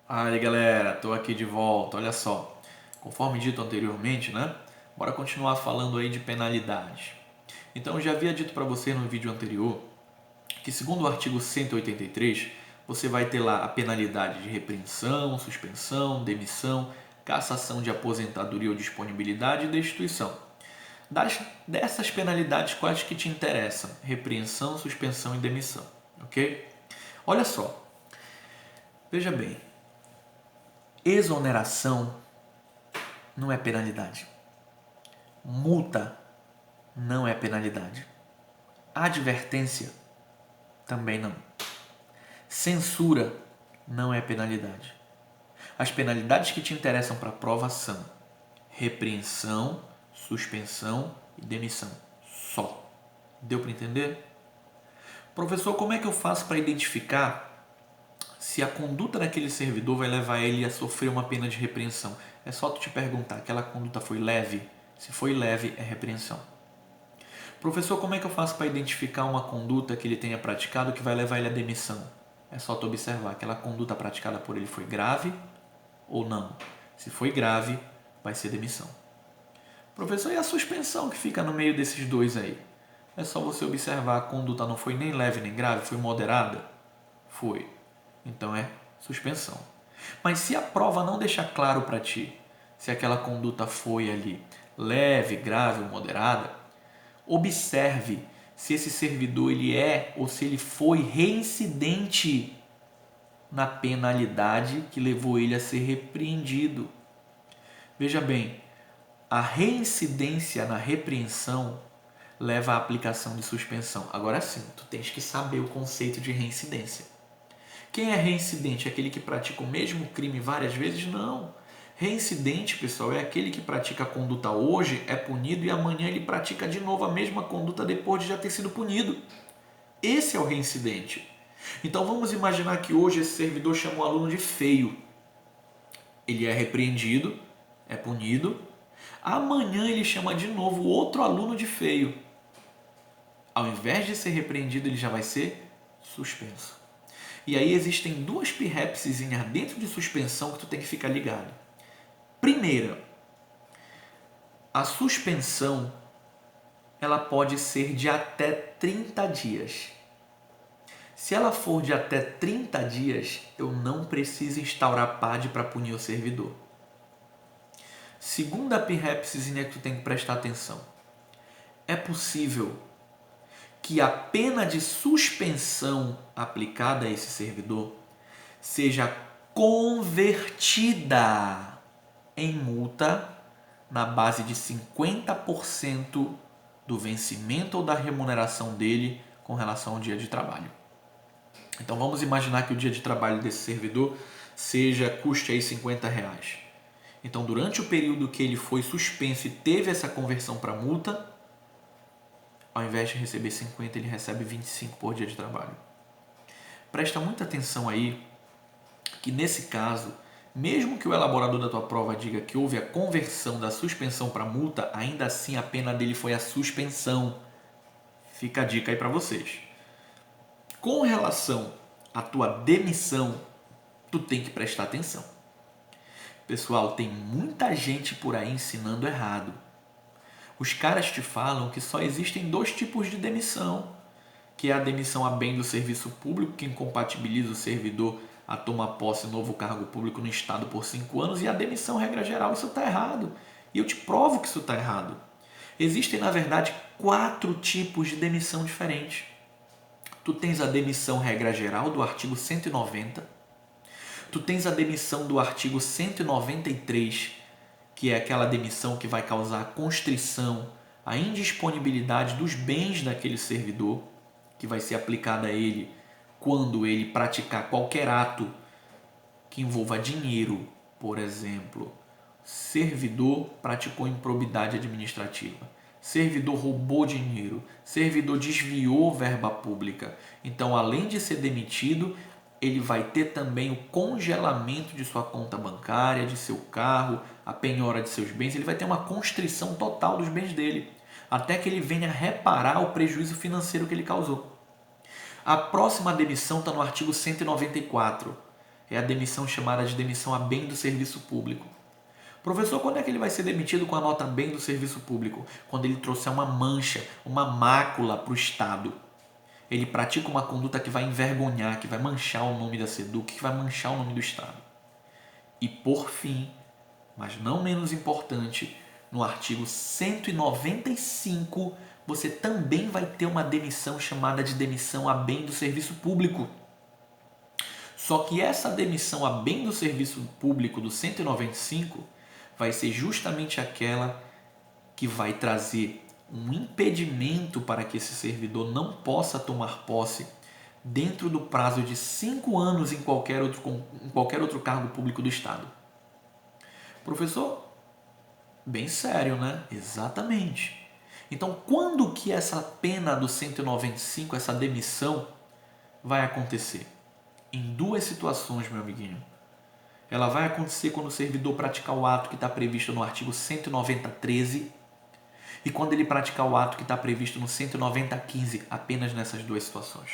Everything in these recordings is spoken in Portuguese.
Aí galera, tô aqui de volta, olha só. Conforme dito anteriormente, né? Bora continuar falando aí de penalidades. Então eu já havia dito para você no vídeo anterior que segundo o artigo 183, você vai ter lá a penalidade de repreensão, suspensão, demissão, cassação de aposentadoria ou disponibilidade e destituição. Dessas penalidades, quais que te interessam? Repreensão, suspensão e demissão, ok? Olha só, veja bem, exoneração não é penalidade. Multa não é penalidade. Advertência também não. Censura não é penalidade. As penalidades que te interessam para a prova são repreensão, suspensão e demissão. Só. Deu para entender? Professor, como é que eu faço para identificar se a conduta daquele servidor vai levar ele a sofrer uma pena de repreensão? É só tu te perguntar, aquela conduta foi leve? Se foi leve, é repreensão. Professor, como é que eu faço para identificar uma conduta que ele tenha praticado que vai levar ele à demissão? É só tu observar, aquela conduta praticada por ele foi grave ou não? Se foi grave, vai ser demissão. Professor, e a suspensão que fica no meio desses dois aí? É só você observar, a conduta não foi nem leve nem grave, foi moderada? Foi. Então é suspensão. Mas se a prova não deixar claro para ti se aquela conduta foi ali leve, grave ou moderada, observe se esse servidor ele é ou se ele foi reincidente na penalidade que levou ele a ser repreendido. Veja bem, a reincidência na repreensão leva à aplicação de suspensão. Agora sim, tu tens que saber o conceito de reincidência. Quem é reincidente? É aquele que pratica o mesmo crime várias vezes? Não. Reincidente, pessoal, é aquele que pratica a conduta hoje, é punido e amanhã ele pratica de novo a mesma conduta depois de já ter sido punido. Esse é o reincidente. Então vamos imaginar que hoje esse servidor chama o aluno de feio. Ele é repreendido, é punido. Amanhã ele chama de novo outro aluno de feio. Ao invés de ser repreendido, ele já vai ser suspenso. E aí existem duas pirrepsezinhas dentro de suspensão que tu tem que ficar ligado. Primeira, a suspensão ela pode ser de até 30 dias. Se ela for de até 30 dias, eu não preciso instaurar PAD para punir o servidor. Segunda pirrepsezinha que tu tem que prestar atenção. É possível que a pena de suspensão aplicada a esse servidor seja convertida em multa na base de 50% do vencimento ou da remuneração dele com relação ao dia de trabalho. Então vamos imaginar que o dia de trabalho desse servidor custe aí R$50. Então durante o período que ele foi suspenso e teve essa conversão para multa, ao invés de receber 50, ele recebe 25 por dia de trabalho. Presta muita atenção aí que nesse caso, mesmo que o elaborador da tua prova diga que houve a conversão da suspensão para multa, ainda assim a pena dele foi a suspensão. Fica a dica aí para vocês. Com relação à tua demissão, tu tem que prestar atenção. Pessoal, tem muita gente por aí ensinando errado. Os caras te falam que só existem dois tipos de demissão, que é a demissão a bem do serviço público, que incompatibiliza o servidor a tomar posse novo cargo público no Estado por 5 anos, e a demissão regra geral. Isso está errado. E eu te provo que isso está errado. Existem, na verdade, 4 tipos de demissão diferentes. Tu tens a demissão regra geral do artigo 190. Tu tens a demissão do artigo 193, que é aquela demissão que vai causar a constrição, a indisponibilidade dos bens daquele servidor, que vai ser aplicada a ele quando ele praticar qualquer ato que envolva dinheiro. Por exemplo, servidor praticou improbidade administrativa, servidor roubou dinheiro, servidor desviou verba pública. Então, além de ser demitido, ele vai ter também o congelamento de sua conta bancária, de seu carro, a penhora de seus bens. Ele vai ter uma constrição total dos bens dele, até que ele venha reparar o prejuízo financeiro que ele causou. A próxima demissão está no artigo 194, É a demissão chamada de demissão a bem do serviço público. Professor, quando é que ele vai ser demitido com a nota bem do serviço público? Quando ele trouxer uma mancha, uma mácula para o Estado. Ele pratica uma conduta que vai envergonhar, que vai manchar o nome da SEDUC, que vai manchar o nome do Estado. E por fim, mas não menos importante, no artigo 195, você também vai ter uma demissão chamada de demissão a bem do serviço público. Só que essa demissão a bem do serviço público do 195 vai ser justamente aquela que vai trazer um impedimento para que esse servidor não possa tomar posse dentro do prazo de 5 anos em qualquer outro cargo público do Estado. Professor, bem sério, né? Exatamente. Então, quando que essa pena do 195, essa demissão, vai acontecer? Em duas situações, meu amiguinho. Ela vai acontecer quando o servidor praticar o ato que está previsto no artigo 190.13 e quando ele praticar o ato que está previsto no 190.15, apenas nessas duas situações.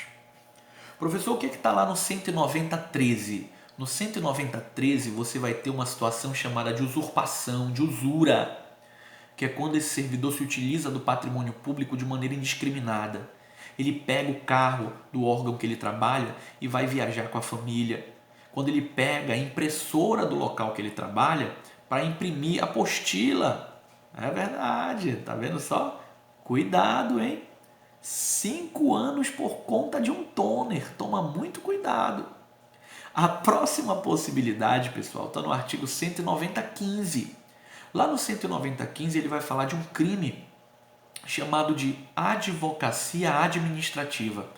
Professor, o que está lá no 190.13? No 190.13 você vai ter uma situação chamada de usurpação, de usura, que é quando esse servidor se utiliza do patrimônio público de maneira indiscriminada. Ele pega o carro do órgão que ele trabalha e vai viajar com a família. Quando ele pega a impressora do local que ele trabalha para imprimir a apostila. É verdade, tá vendo só? Cuidado, hein? 5 anos por conta de um toner. Toma muito cuidado. A próxima possibilidade, pessoal, está no artigo 190.15. Lá no 190.15 ele vai falar de um crime chamado de advocacia administrativa,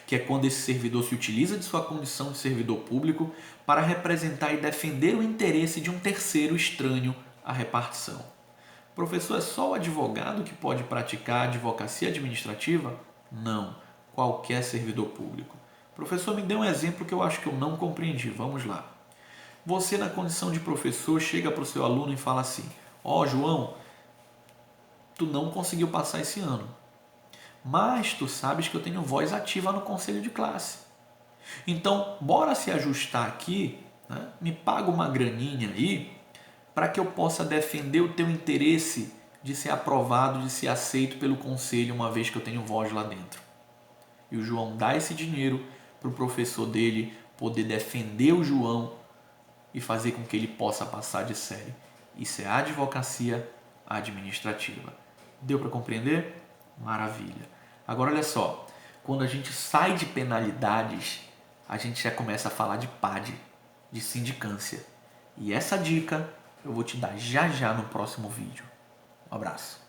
que é quando esse servidor se utiliza de sua condição de servidor público para representar e defender o interesse de um terceiro estranho à repartição. Professor, é só o advogado que pode praticar advocacia administrativa? Não, qualquer servidor público. Professor, me dê um exemplo que eu acho que eu não compreendi. Vamos lá. Você, na condição de professor, chega para o seu aluno e fala assim: ó, João, tu não conseguiu passar esse ano, mas tu sabes que eu tenho voz ativa no conselho de classe. Então, bora se ajustar aqui, né? Me paga uma graninha aí para que eu possa defender o teu interesse de ser aprovado, de ser aceito pelo conselho, uma vez que eu tenho voz lá dentro. E o João dá esse dinheiro para o professor dele poder defender o João e fazer com que ele possa passar de série. Isso é advocacia administrativa. Deu para compreender? Maravilha. Agora olha só, quando a gente sai de penalidades, a gente já começa a falar de PAD, de sindicância. E essa dica eu vou te dar já já no próximo vídeo. Um abraço.